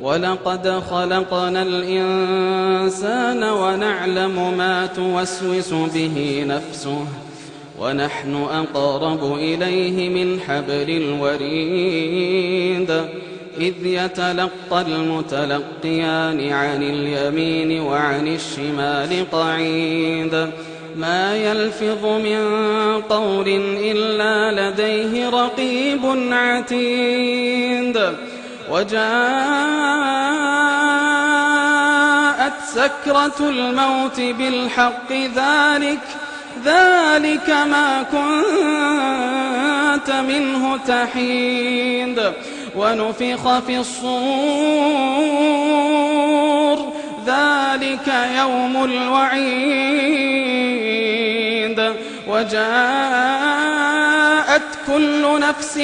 ولقد خلقنا الإنسان ونعلم ما توسوس به نفسه ونحن أقرب إليه من حبل الوريد إذ يتلقى المتلقيان عن اليمين وعن الشمال قعيد ما يلفظ من قول إلا لديه رقيب عتيد وجاءت سكرة الموت بالحق ذلك ما كنت منه تحيد ونفخ في الصور ذلك يوم الوعيد وجاءت كل نفس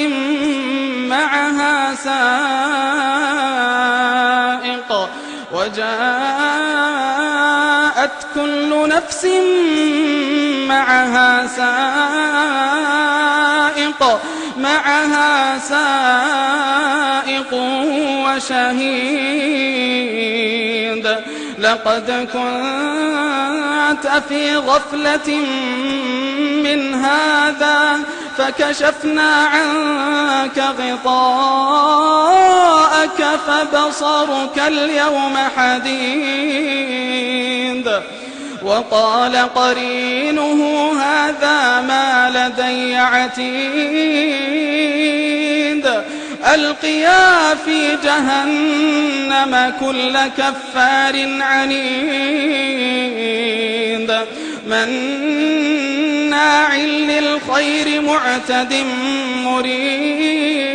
معها سائق معها سائق وشهيد لقد كنت في غفلة من هذا فكشفنا عنك غطاءك فبصرك اليوم حديد وقال قرينه هذا ما لدي عتيد ألقيا في جهنم كل كفار عنيد مناع للخير معتد مريب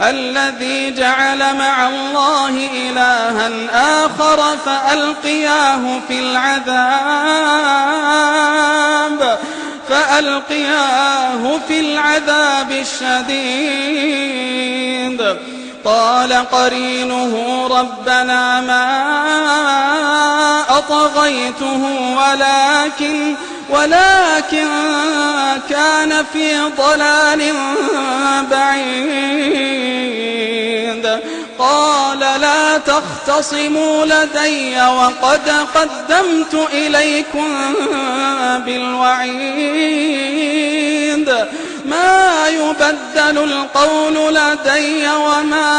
الذي جعل مع الله إلها آخر فألقياه في العذاب الشديد قال قرينه ربنا ما أطغيته ولكن كان في ضلال بعيد قال لا تختصموا لدي وقد قدمت إليكم بالوعيد ما يبدل القول لدي وما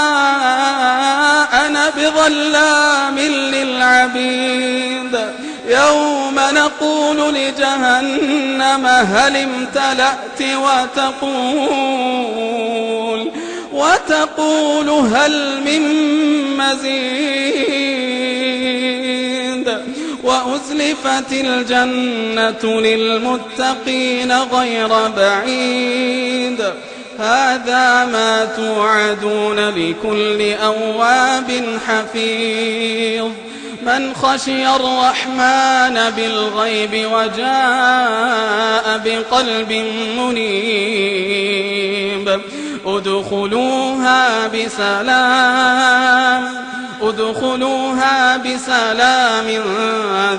أنا بظلام للعبيد يوم نقول لجهنم هل امتلأت وتقول هل من مزيد وأزلفت الجنة للمتقين غير بعيد هذا ما توعدون لكل أواب حفيظ من خشي الرحمن بالغيب وجاء بقلب منيب ادخلوها بسلام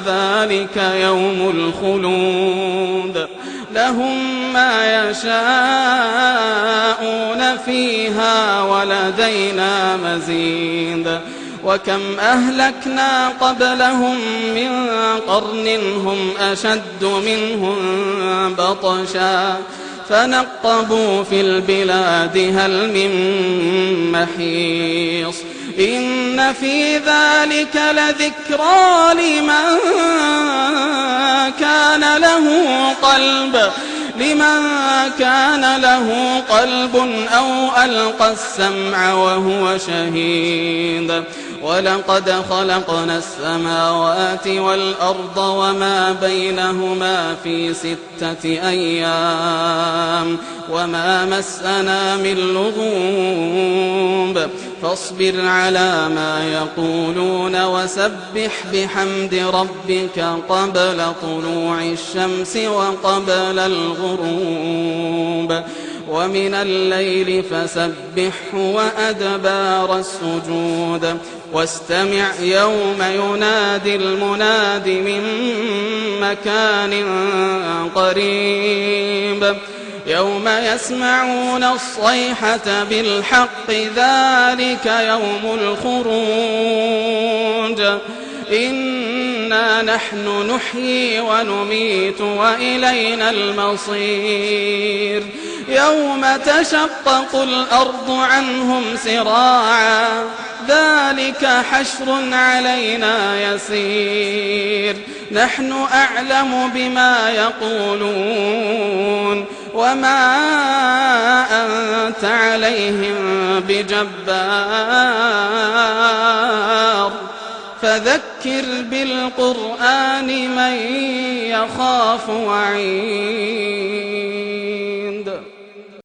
ذلك يوم الخلود لهم ما يشاءون فيها ولدينا مزيد وكم أهلكنا قبلهم من قرن هم أشد منهم بطشا فنقبوا في البلاد هل من محيص إن في ذلك لذكرى لمن كان له قلب أو ألقى السمع وهو شهيد ولقد خلقنا السماوات والأرض وما بينهما في 6 أيام وما مسنا من لغوب فاصبر على ما يقولون وسبح بحمد ربك قبل طلوع الشمس وقبل الغروب ومن الليل فسبحه وأدبار السجود واستمع يوم ينادي المناد من مكان قريب يوم يسمعون الصيحة بالحق ذلك يوم الخروج إنا نحن نحيي ونميت وإلينا المصير يوم تشقق الأرض عنهم سراعا ذلك حشر علينا يسير نحن أعلم بما يقولون وما أنت عليهم بجبار فذكر بالقرآن من يخاف وعيد